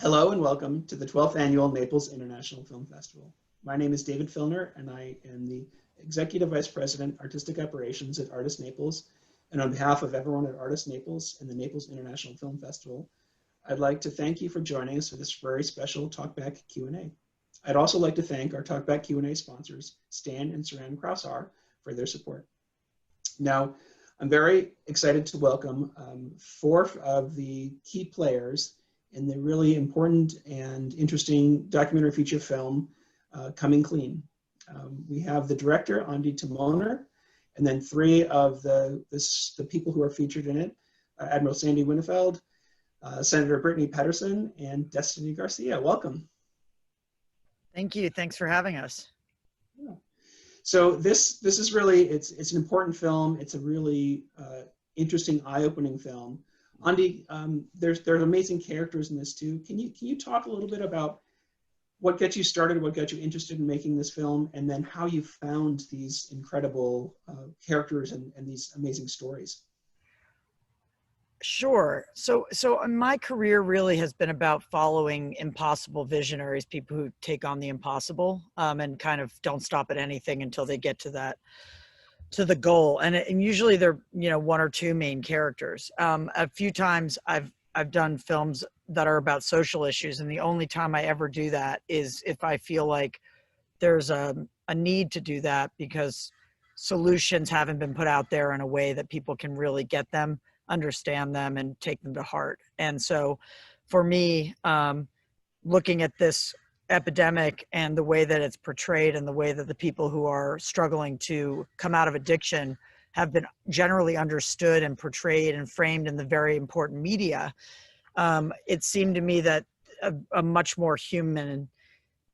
Hello and welcome to the 12th Annual Naples International Film Festival. My name is David Filner and I am the Executive Vice President, Artistic Operations at Artis Naples. And on behalf of everyone at Artis Naples and the Naples International Film Festival, I'd like to thank you for joining us for this very special TalkBack Q&A. I'd also like to thank our TalkBack Q&A sponsors, Stan and Saran Kraushaar, for their support. Now, I'm very excited to welcome four of the key players in the really important and interesting documentary feature film, Coming Clean. We have the director, Ondi Timoner, and then three of the people who are featured in it, Admiral James Winnefeld, Senator Brittany Petersen, and Destiny Garcia. Welcome. Thank you. Thanks for having us. Yeah. So this is really, it's an important film. It's a really interesting, eye-opening film. Ondi, there's amazing characters in this too. Can you talk a little bit about what got you started, what got you interested in making this film, and then how you found these incredible characters and these amazing stories? Sure. So my career really has been about following impossible visionaries, people who take on the impossible and kind of don't stop at anything until they get to the goal. And usually they're, one or two main characters. A few times I've done films that are about social issues. And the only time I ever do that is if I feel like there's a need to do that because solutions haven't been put out there in a way that people can really get them, understand them, and take them to heart. And so for me, looking at this epidemic and the way that it's portrayed and the way that the people who are struggling to come out of addiction have been generally understood and portrayed and framed in the very important media, it seemed to me that a much more human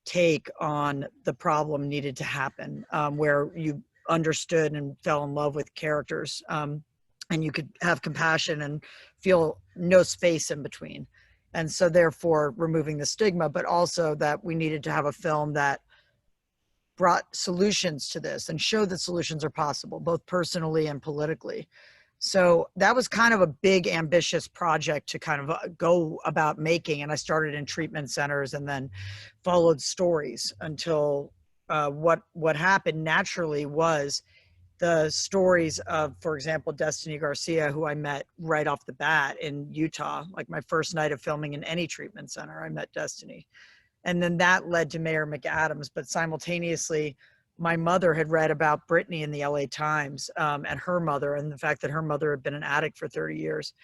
take on the problem needed to happen, where you understood and fell in love with characters, and you could have compassion and feel no space in between. And so therefore removing the stigma, but also that we needed to have a film that brought solutions to this and showed that solutions are possible, both personally and politically. So that was kind of a big, ambitious project to kind of go about making. And I started in treatment centers and then followed stories until what happened naturally was the stories of, for example, Destiny Garcia, who I met right off the bat in Utah, like my first night of filming in any treatment center, I met Destiny. And then that led to Mayor McAdams, but simultaneously, my mother had read about Brittany in the LA Times and her mother, and the fact that her mother had been an addict for 30 years.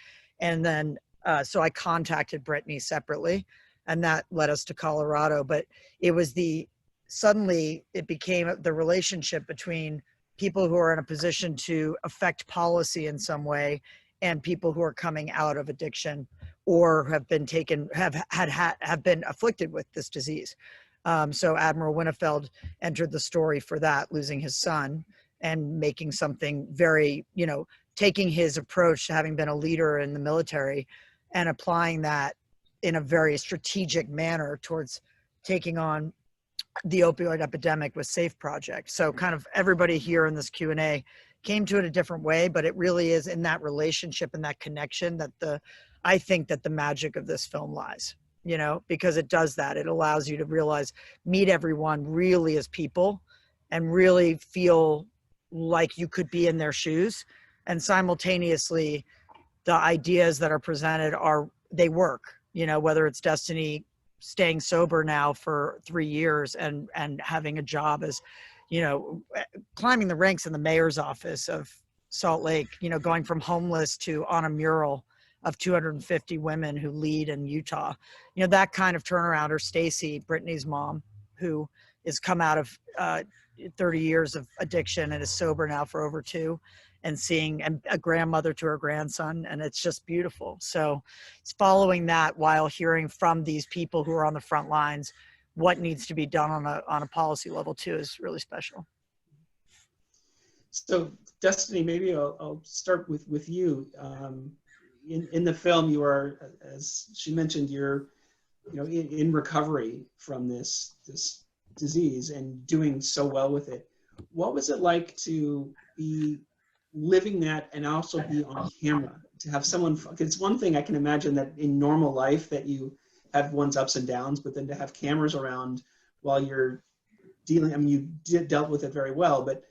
And then, so I contacted Brittany separately, and that led us to Colorado. But it was suddenly it became the relationship between people who are in a position to affect policy in some way and people who are coming out of addiction or have been afflicted with this disease. So Admiral Winnefeld entered the story for that, losing his son and making something very, taking his approach to having been a leader in the military and applying that in a very strategic manner towards taking on the opioid epidemic with SAFE Project. So kind of everybody here in this Q&A came to it a different way, but it really is in that relationship and that connection that I think that the magic of this film lies, because it does that. It allows you to realize, meet everyone really as people and really feel like you could be in their shoes. And simultaneously, the ideas that are presented they work, whether it's Destiny staying sober now for 3 years and having a job as, climbing the ranks in the mayor's office of Salt Lake, going from homeless to on a mural of 250 women who lead in Utah, that kind of turnaround. Or Stacy, Brittany's mom, who has come out of 30 years of addiction and is sober now for over 2, and seeing a grandmother to her grandson. And it's just beautiful. So it's following that while hearing from these people who are on the front lines, what needs to be done on a policy level too, is really special. So Destiny, maybe I'll start with you. In the film, you are, as she mentioned, you're in recovery from this disease and doing so well with it. What was it like to be living that and also be on camera, to have someone, it's one thing I can imagine that in normal life that you have one's ups and downs, but then to have cameras around while you're dealing, I mean, you dealt with it very well, but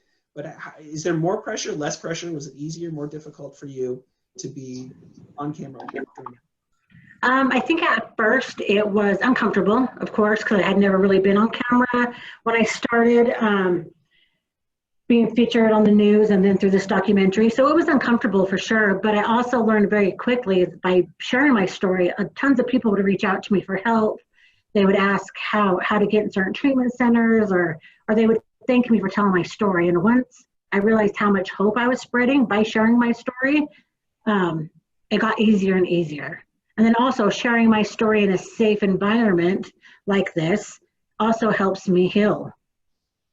is there more pressure, less pressure? Was it easier, more difficult for you to be on camera? I think at first it was uncomfortable, of course, because I had never really been on camera. When I started being featured on the news and then through this documentary, so it was uncomfortable for sure, but I also learned very quickly by sharing my story, tons of people would reach out to me for help. They would ask how to get in certain treatment centers, or they would thank me for telling my story. And once I realized how much hope I was spreading by sharing my story, it got easier and easier. And then also sharing my story in a safe environment like this also helps me heal.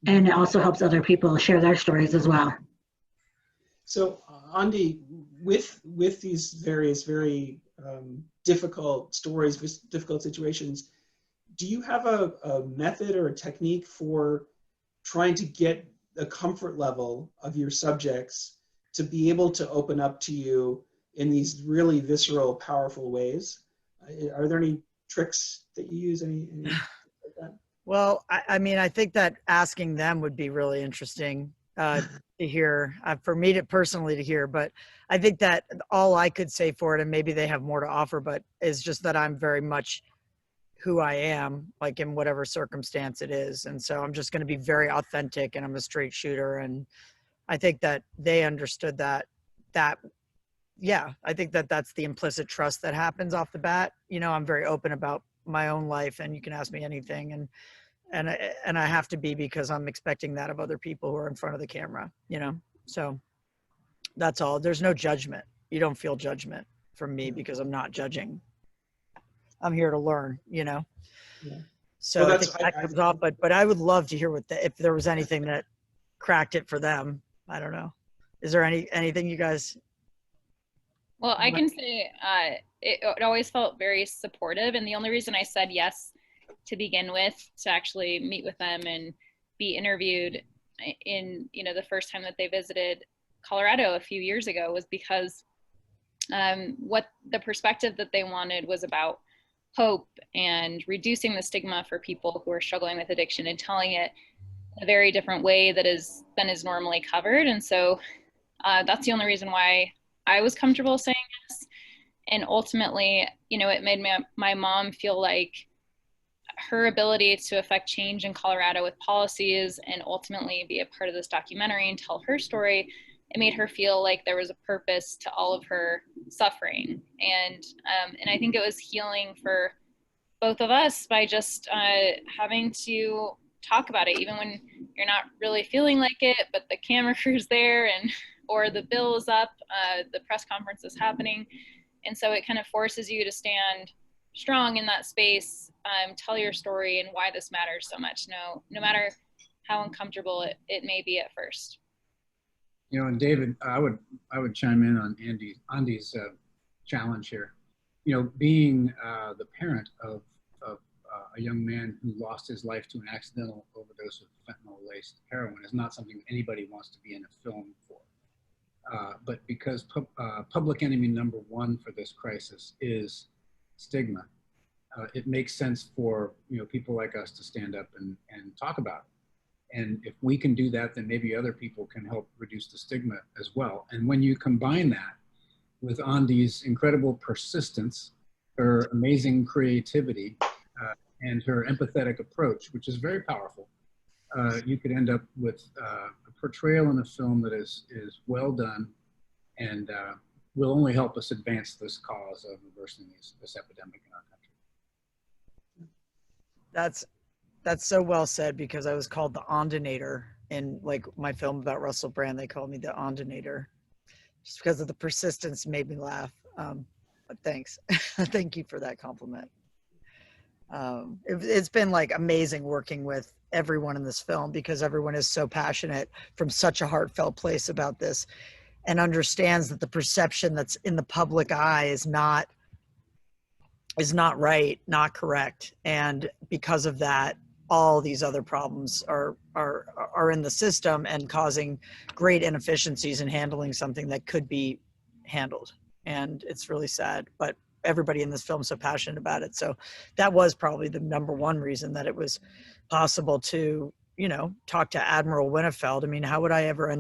And it also helps other people share their stories as well. So, Ondi, with these various very difficult stories, difficult situations, do you have a method or a technique for trying to get the comfort level of your subjects to be able to open up to you in these really visceral, powerful ways? Are there any tricks that you use? Any like that? Well, I mean, I think that asking them would be really interesting to hear, for me to personally to hear, but I think that all I could say for it, and maybe they have more to offer, but is just that I'm very much who I am, like in whatever circumstance it is. And so I'm just going to be very authentic, and I'm a straight shooter. And I think that they understood that, yeah, I think that that's the implicit trust that happens off the bat. You know, I'm very open about my own life, and you can ask me anything. And I have to be, because I'm expecting that of other people who are in front of the camera, you know? So that's all. There's no judgment. You don't feel judgment from me because I'm not judging. I'm here to learn, you know? Yeah. So Well, I think that comes off, but I would love to hear if there was anything that cracked it for them. I don't know. Is there anything you guys? Well, I can say it always felt very supportive. And the only reason I said yes to begin with, to actually meet with them and be interviewed in, you know, the first time that they visited Colorado a few years ago, was because what the perspective that they wanted was about hope and reducing the stigma for people who are struggling with addiction, and telling it in a very different way than is normally covered. And so that's the only reason why I was comfortable saying yes. And ultimately, you know, it made my mom feel like her ability to affect change in Colorado with policies and ultimately be a part of this documentary and tell her story, it made her feel like there was a purpose to all of her suffering. And I think it was healing for both of us by just having to talk about it, even when you're not really feeling like it, but the camera crew's there, or the bill is up, the press conference is happening. And so it kind of forces you to stand strong in that space, tell your story and why this matters so much, no matter how uncomfortable it may be at first. You know, and David, I would chime in on Ondi's challenge here. You know, being the parent of a young man who lost his life to an accidental overdose of fentanyl-laced heroin is not something anybody wants to be in a film for. But because public enemy number one for this crisis is stigma, it makes sense for, you know, people like us to stand up and talk about it. And if we can do that, then maybe other people can help reduce the stigma as well. And when you combine that with Ondi's incredible persistence, her amazing creativity, and her empathetic approach, which is very powerful, you could end up with a portrayal in a film that is well done and will only help us advance this cause of reversing this epidemic in our country. That's so well said, because I was called the Ondinator in like my film about Russell Brand. They called me the Ondinator just because of the persistence. Made me laugh. But thanks. Thank you for that compliment. It's been like amazing working with everyone in this film, because everyone is so passionate from such a heartfelt place about this, and understands that the perception that's in the public eye is not right, not correct. And because of that, all these other problems are in the system and causing great inefficiencies in handling something that could be handled. And it's really sad, but everybody in this film is so passionate about it. So that was probably the number one reason that it was possible to, you know, talk to Admiral Winnefeld. I mean, how would I ever I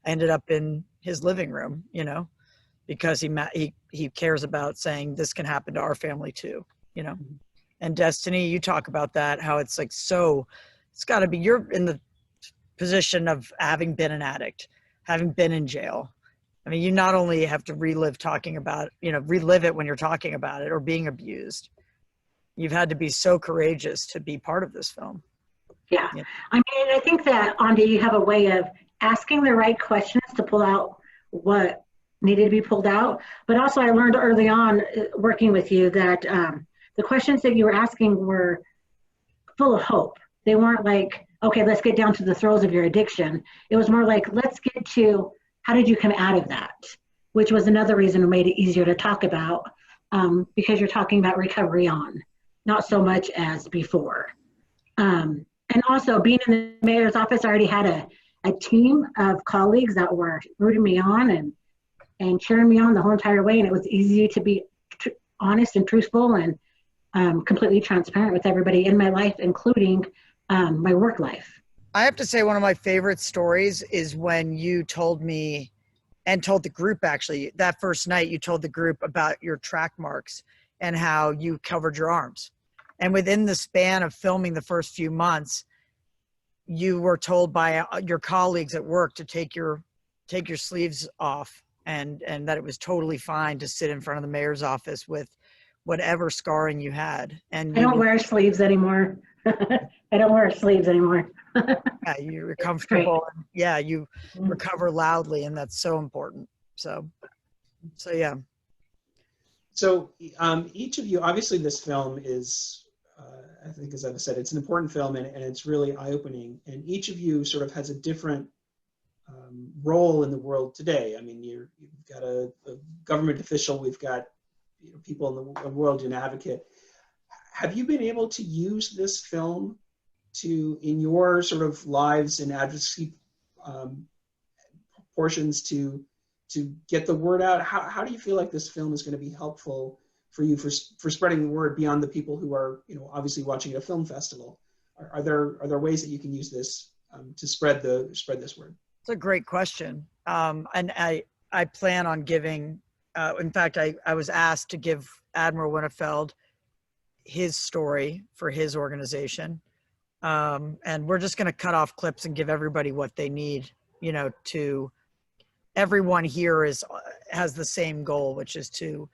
ended up in his living room, you know, because he cares about saying this can happen to our family too, you know. And Destiny, you talk about that, how it's like, so it's got to be, you're in the position of having been an addict, having been in jail. I mean, you not only have to relive it when you're talking about it or being abused. You've had to be so courageous to be part of this film. Yeah. I mean, I think that, Ondi, you have a way of asking the right questions to pull out what needed to be pulled out. But also I learned early on working with you that the questions that you were asking were full of hope. They weren't like, okay, let's get down to the throes of your addiction. It was more like, let's get to how did you come out of that? Which was another reason it made it easier to talk about, because you're talking about recovery on, not so much as before. And also being in the mayor's office, I already had a team of colleagues that were rooting me on and cheering me on the whole entire way. And it was easy to be honest and truthful and completely transparent with everybody in my life, including my work life. I have to say one of my favorite stories is when you told me and told the group, actually, that first night you told the group about your track marks and how you covered your arms. And within the span of filming the first few months, you were told by your colleagues at work to take your sleeves off and that it was totally fine to sit in front of the mayor's office with whatever scarring you had. And I don't wear sleeves anymore. I don't wear sleeves anymore. Yeah, you're comfortable. Yeah, you recover loudly, and that's so important. So yeah. So each of you, obviously this film is, I think as I've said, it's an important film and it's really eye-opening. And each of you sort of has a different role in the world today. I mean, you've got a government official, we've got people in the world, an advocate. Have you been able to use this film in your sort of lives and advocacy portions to get the word out? How do you feel like this film is going to be helpful for you for spreading the word beyond the people who are, obviously watching at a film festival? Are there ways that you can use this to spread this word? It's a great question. And I plan on giving, in fact, I was asked to give Admiral Winnefeld his story for his organization. And we're just going to cut off clips and give everybody what they need, everyone here has the same goal, which is to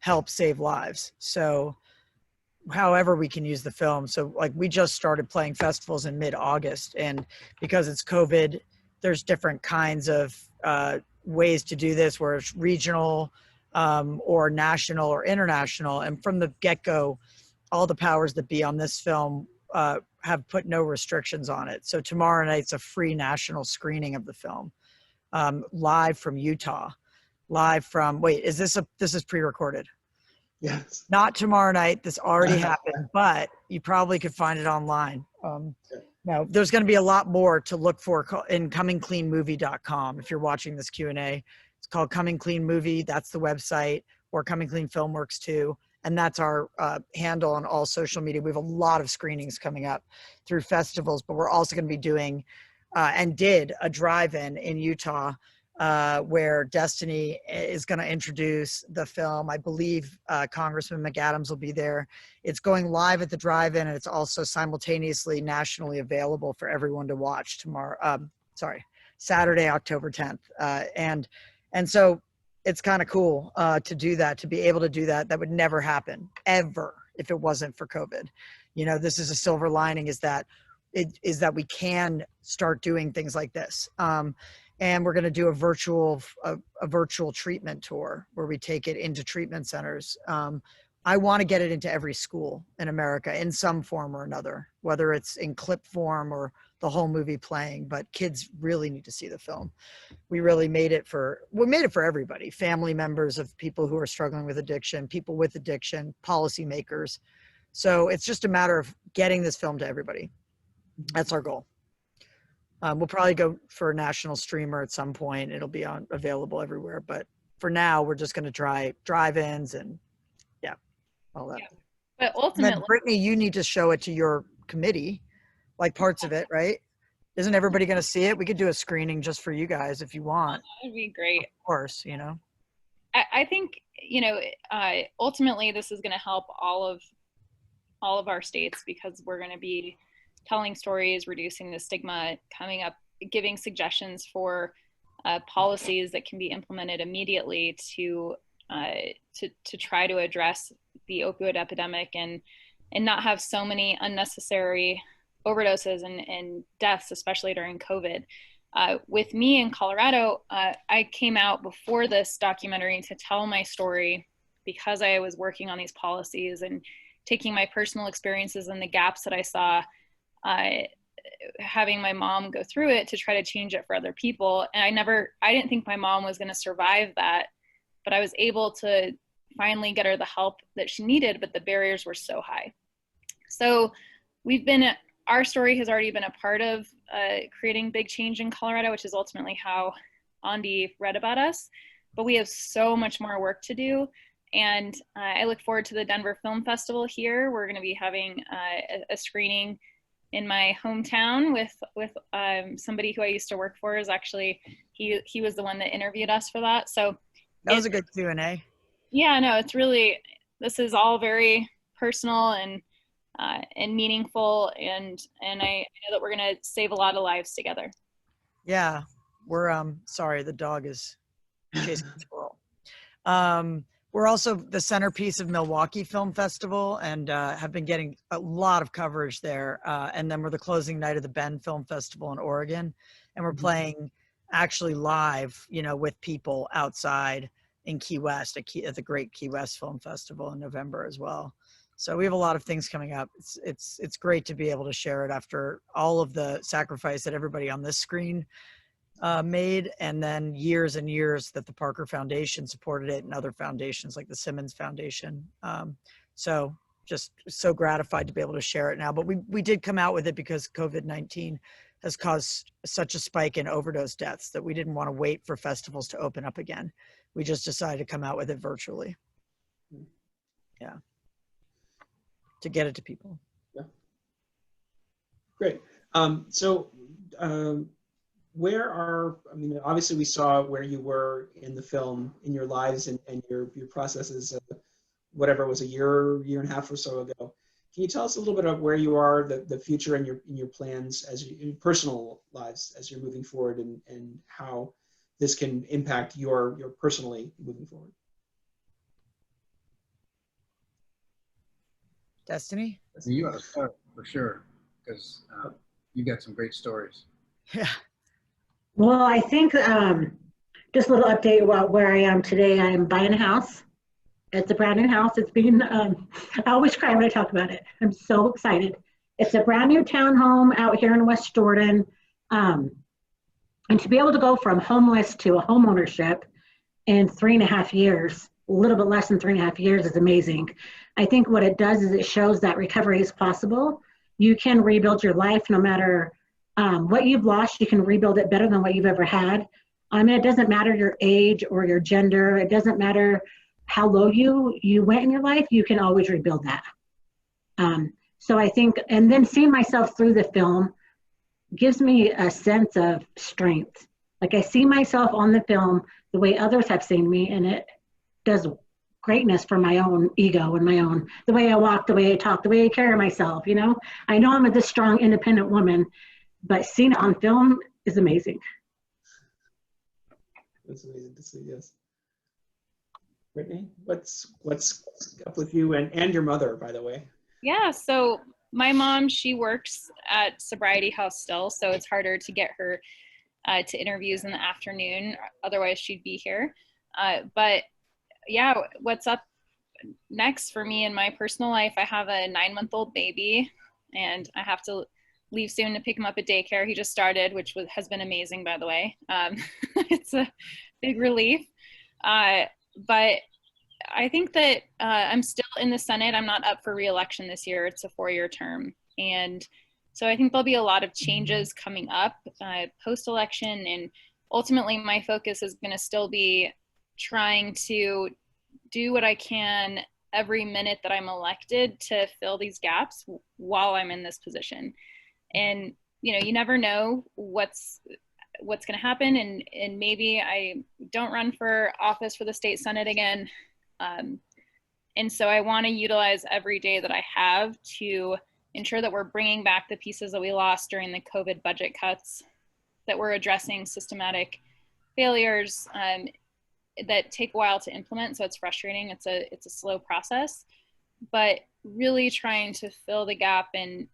help save lives. So however we can use the film. So like we just started playing festivals in mid-August, and because it's COVID, there's different kinds of ways to do this, where it's regional or national or international. And from the get-go, all the powers that be on this film have put no restrictions on it. So tomorrow night's a free national screening of the film, live from Utah, this is pre-recorded. Yes. Not tomorrow night. This already happened, but you probably could find it online. Now there's going to be a lot more to look for in comingcleanmovie.com. If you're watching this Q&A, it's called Coming Clean Movie. That's the website, or Coming Clean Filmworks too. And that's our handle on all social media. We have a lot of screenings coming up through festivals, but we're also going to be doing and did a drive-in in Utah where Destiny is going to introduce the film. I believe Congressman McAdams will be there. It's going live at the drive-in, and it's also simultaneously nationally available for everyone to watch Saturday, October 10th. And so it's kind of cool to do that, to be able to do that. That would never happen ever if it wasn't for COVID. This is a silver lining, is that we can start doing things like this. And we're going to do a virtual treatment tour where we take it into treatment centers. I want to get it into every school in America in some form or another, whether it's in clip form or the whole movie playing, but kids really need to see the film. We made it for everybody, family members of people who are struggling with addiction, people with addiction, policymakers. So it's just a matter of getting this film to everybody. That's our goal. We'll probably go for a national streamer at some point. It'll be available everywhere. But for now, we're just going to try drive-ins and yeah. all that. Yeah. But And then ultimately, Brittany, you need to show it to your committee, like parts of it, right? Isn't everybody going to see it? We could do a screening just for you guys if you want. that would be great. Of course, you know. I think, ultimately this is going to help all of our states, because we're going to be telling stories, reducing the stigma, coming up, giving suggestions for policies that can be implemented immediately to try to address the opioid epidemic and not have so many unnecessary overdoses and deaths, especially during COVID. With me in Colorado, I came out before this documentary to tell my story because I was working on these policies and taking my personal experiences and the gaps that I saw, having my mom go through it to try to change it for other people. And I didn't think my mom was going to survive that, but I was able to finally get her the help that she needed, but the barriers were so high. So our story has already been a part of creating big change in Colorado, which is ultimately how Ondi read about us. But we have so much more work to do. And I look forward to the Denver Film Festival here. We're going to be having a screening in my hometown with somebody who I used to work for. Is actually, he was the one that interviewed us for that. So That was a good Q&A. Yeah, no, this is all very personal and meaningful, and I know that we're going to save a lot of lives together. Yeah, we're sorry, the dog is chasing a squirrel. We're also the centerpiece of Milwaukee Film Festival and have been getting a lot of coverage there. And then we're the closing night of the Bend Film Festival in Oregon, and we're playing actually live, with people outside in Key West at the Great Key West Film Festival in November as well. So we have a lot of things coming up. It's great to be able to share it after all of the sacrifice that everybody on this screen made, and then years and years that the Parker Foundation supported it and other foundations like the Simmons Foundation. So just so gratified to be able to share it now. But we did come out with it because COVID-19 has caused such a spike in overdose deaths that we didn't want to wait for festivals to open up again. We just decided to come out with it virtually. Yeah. To get it to people. Yeah. Great. Obviously we saw where you were in the film, in your lives and your processes, whatever it was, a year and a half or so ago. Can you tell us a little bit about where you are, the future and your plans in personal lives as you're moving forward, and how this can impact your personally moving forward? Destiny? You ought to start for sure, because you got some great stories. Yeah. Well, I think just a little update about where I am today. I am buying a house. It's a brand new house. It's been, I always cry when I talk about it. I'm so excited. It's a brand new townhome out here in West Jordan. And to be able to go from homeless to a home ownership in 3.5 years, a little bit less than 3.5 years, is amazing. I think what it does is it shows that recovery is possible. You can rebuild your life no matter what you've lost. You can rebuild it better than what you've ever had. It doesn't matter your age or your gender. It doesn't matter how low you went in your life. You can always rebuild that. So I think, and then seeing myself through the film gives me a sense of strength. Like, I see myself on the film the way others have seen me, and it does greatness for my own ego and the way I walk, the way I talk, the way I carry myself. I know I'm this strong, independent woman, but seeing it on film is amazing. That's amazing to see. Yes. Brittany, what's up with you and your mother, by the way? Yeah, so my mom, she works at Sobriety House still, so it's harder to get her to interviews in the afternoon. Otherwise, she'd be here. But yeah, what's up next for me in my personal life? I have a 9-month-old baby, and I have to leave soon to pick him up at daycare. He just started, which has been amazing, by the way. It's a big relief. But I think that I'm still in the Senate. I'm not up for re-election this year. It's a 4-year term. And so I think there'll be a lot of changes coming up post-election. And ultimately, my focus is going to still be trying to do what I can every minute that I'm elected to fill these gaps while I'm in this position. And, you know, you never know what's going to happen. And maybe I don't run for office for the state Senate again. And so I want to utilize every day that I have to ensure that we're bringing back the pieces that we lost during the COVID budget cuts, that we're addressing systematic failures that take a while to implement. So it's frustrating. It's a slow process, but really trying to fill the gap and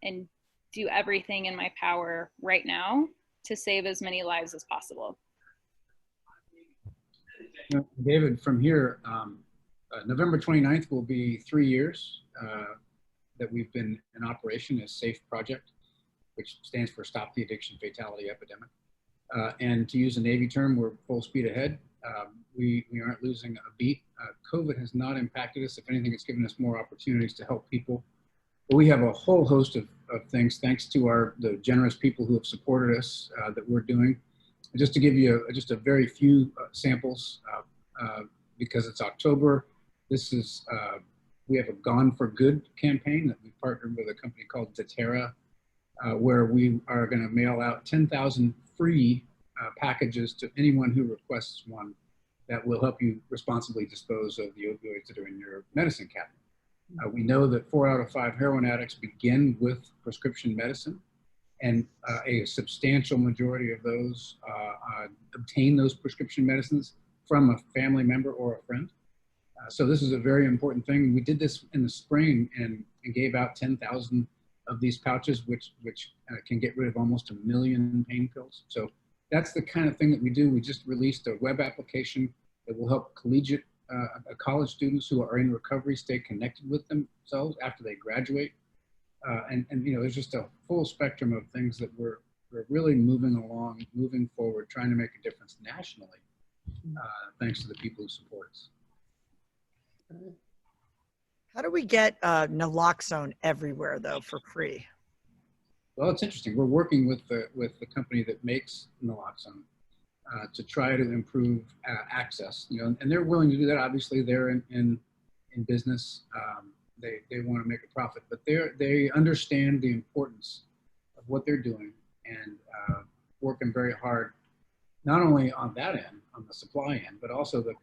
do everything in my power right now to save as many lives as possible. You know, David, from here, November 29th will be 3 years that we've been in operation as SAFE Project, which stands for Stop the Addiction Fatality Epidemic. And to use a Navy term, we're full speed ahead. We aren't losing a beat. COVID has not impacted us. If anything, it's given us more opportunities to help people. But we have a whole host of things, thanks to the generous people who have supported us, that we're doing. Just to give you just a very few samples, because it's October, we have a Gone for Good campaign that we partnered with a company called Deterra, where we are going to mail out 10,000 free packages to anyone who requests one that will help you responsibly dispose of the opioids that are in your medicine cabinet. We know that 4 out of 5 heroin addicts begin with prescription medicine, and a substantial majority of those obtain those prescription medicines from a family member or a friend. So this is a very important thing. We did this in the spring and gave out 10,000 of these pouches, which can get rid of almost 1 million pain pills. So that's the kind of thing that we do. We just released a web application that will help college students who are in recovery stay connected with themselves after they graduate. And you know, there's just a full spectrum of things that we're really moving along, moving forward, trying to make a difference nationally, thanks to the people who support us. How do we get naloxone everywhere though for free? Well, it's interesting. We're working with the company that makes naloxone to try to improve access. You know, and they're willing to do that. Obviously, they're in business. They want to make a profit, but they understand the importance of what they're doing and working very hard, not only on that end, on the supply end, but also the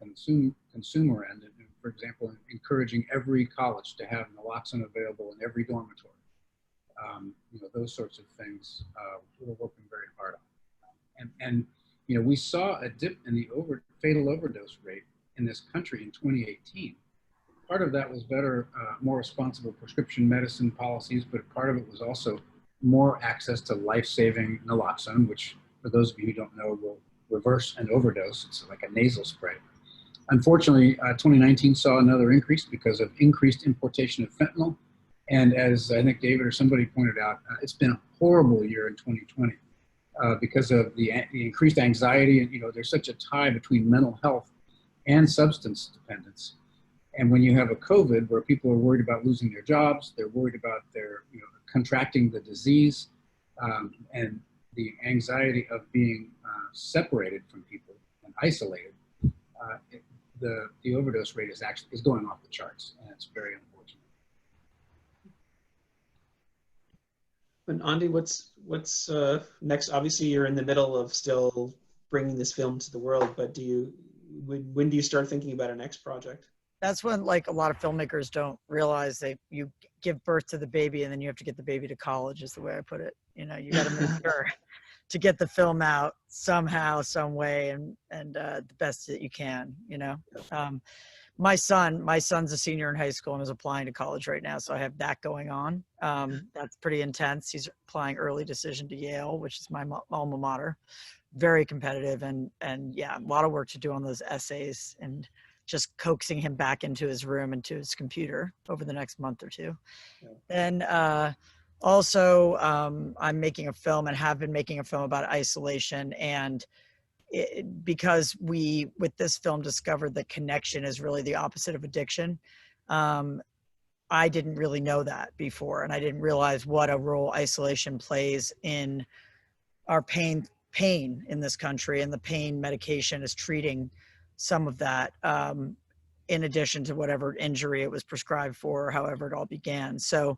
consumer end. And for example, encouraging every college to have naloxone available in every dormitory. You know, those sorts of things we're working very hard on. And you know, we saw a dip in the fatal overdose rate in this country in 2018. Part of that was better, more responsible prescription medicine policies, but part of it was also more access to life-saving naloxone, which for those of you who don't know will reverse an overdose. It's like a nasal spray. Unfortunately, 2019 saw another increase because of increased importation of fentanyl. And as I think David or somebody pointed out, it's been a horrible year in 2020 because of the increased anxiety. And, you know, there's such a tie between mental health and substance dependence. And when you have a COVID where people are worried about losing their jobs, they're worried about contracting the disease, and the anxiety of being separated from people and isolated, the overdose rate is going off the charts, and it's very unfortunate. And Ondi, what's next? Obviously, you're in the middle of still bringing this film to the world, but when do you start thinking about a next project? That's when, like, a lot of filmmakers don't realize you give birth to the baby and then you have to get the baby to college, is the way I put it. You know, you got to make sure to get the film out somehow, some way, and the best that you can, you know. My son's a senior in high school and is applying to college right now, so I have that going on. That's pretty intense. He's applying early decision to Yale, which is my alma mater. Very competitive, and yeah, a lot of work to do on those essays and just coaxing him back into his room and to his computer over the next month or two. Yeah. Then also, I'm making a film and have been making a film about isolation, and because we, with this film, discovered that connection is really the opposite of addiction. I didn't really know that before, and I didn't realize what a role isolation plays in our pain in this country, and the pain medication is treating some of that. in addition to whatever injury it was prescribed for, or however it all began. So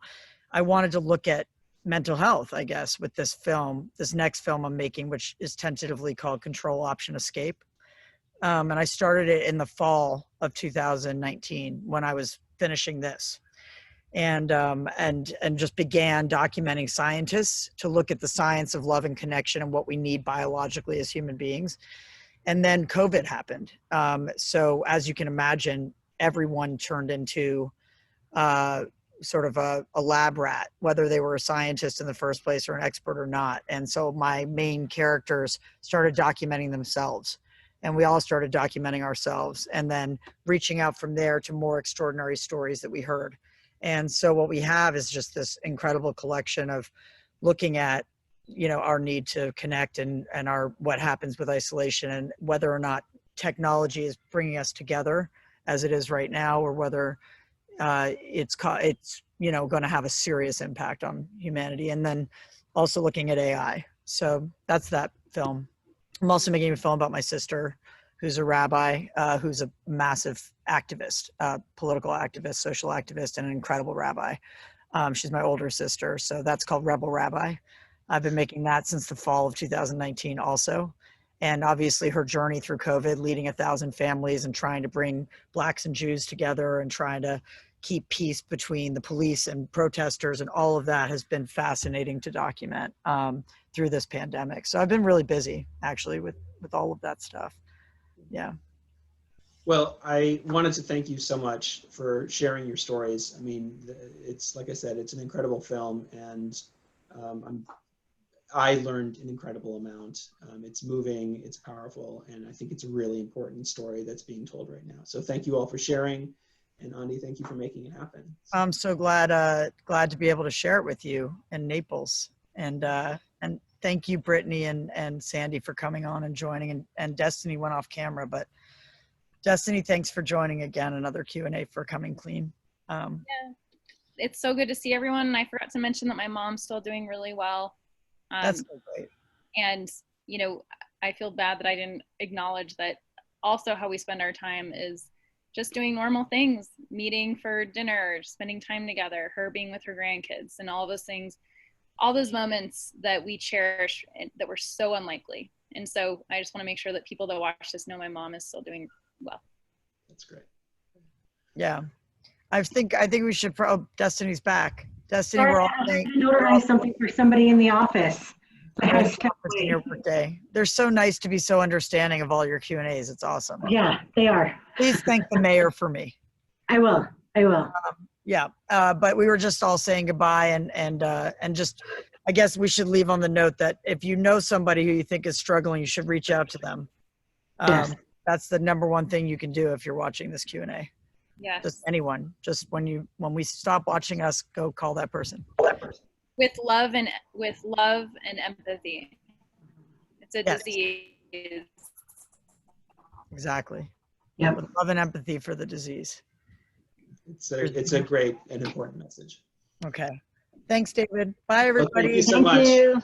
I wanted to look at mental health, I guess, with this film, this next film I'm making, which is tentatively called Control Option Escape. And I started it in the fall of 2019 when I was finishing this. And just began documenting scientists to look at the science of love and connection and what we need biologically as human beings. And then COVID happened. So as you can imagine, everyone turned into sort of a lab rat, whether they were a scientist in the first place or an expert or not. And so my main characters started documenting themselves, and we all started documenting ourselves, and then reaching out from there to more extraordinary stories that we heard. And so what we have is just this incredible collection of looking at, you know, our need to connect and our what happens with isolation, and whether or not technology is bringing us together as it is right now, or whether it's you know, going to have a serious impact on humanity. And then also looking at AI. So that's that film. I'm also making a film about my sister, who's a rabbi, who's a massive activist, political activist, social activist, and an incredible rabbi. She's my older sister, so that's called Rebel Rabbi. I've been making that since the fall of 2019 also. And obviously her journey through COVID, leading 1,000 families and trying to bring Blacks and Jews together and trying to keep peace between the police and protesters, and all of that has been fascinating to document through this pandemic. So I've been really busy actually with all of that stuff. Yeah. Well, I wanted to thank you so much for sharing your stories. I mean, it's, like I said, it's an incredible film, and I learned an incredible amount. It's moving, it's powerful, and I think it's a really important story that's being told right now. So thank you all for sharing. And Ondi, thank you for making it happen. I'm so glad to be able to share it with you in Naples. And thank you, Brittany and Sandy, for coming on and joining. And Destiny went off camera, but Destiny, thanks for joining again. Another Q&A for Coming Clean. Yeah, it's so good to see everyone. And I forgot to mention that my mom's still doing really well. That's so great. And, you know, I feel bad that I didn't acknowledge that also how we spend our time is just doing normal things, meeting for dinner, spending time together, her being with her grandkids, and all those things, all those moments that we cherish and that were so unlikely. And so I just want to make sure that people that watch this know my mom is still doing well. That's great. Yeah. I think we should, Destiny's back. Destiny, we're all saying, notarize something for somebody in the office. In your birthday. They're so nice to be so understanding of all your Q&As. It's awesome. Yeah, they are. Please thank the mayor for me. I will. Yeah, but we were just all saying goodbye, and just, I guess we should leave on the note that if you know somebody who you think is struggling, you should reach out to them. Yes. That's the number one thing you can do if you're watching this Q&A. Yes. Just anyone. Just when we stop watching us, go call that person. With love and empathy. It's a disease. Exactly. Yeah. With love and empathy for the disease. It's a great and important message. Okay. Thanks, David. Bye, everybody. Well, thank you so much.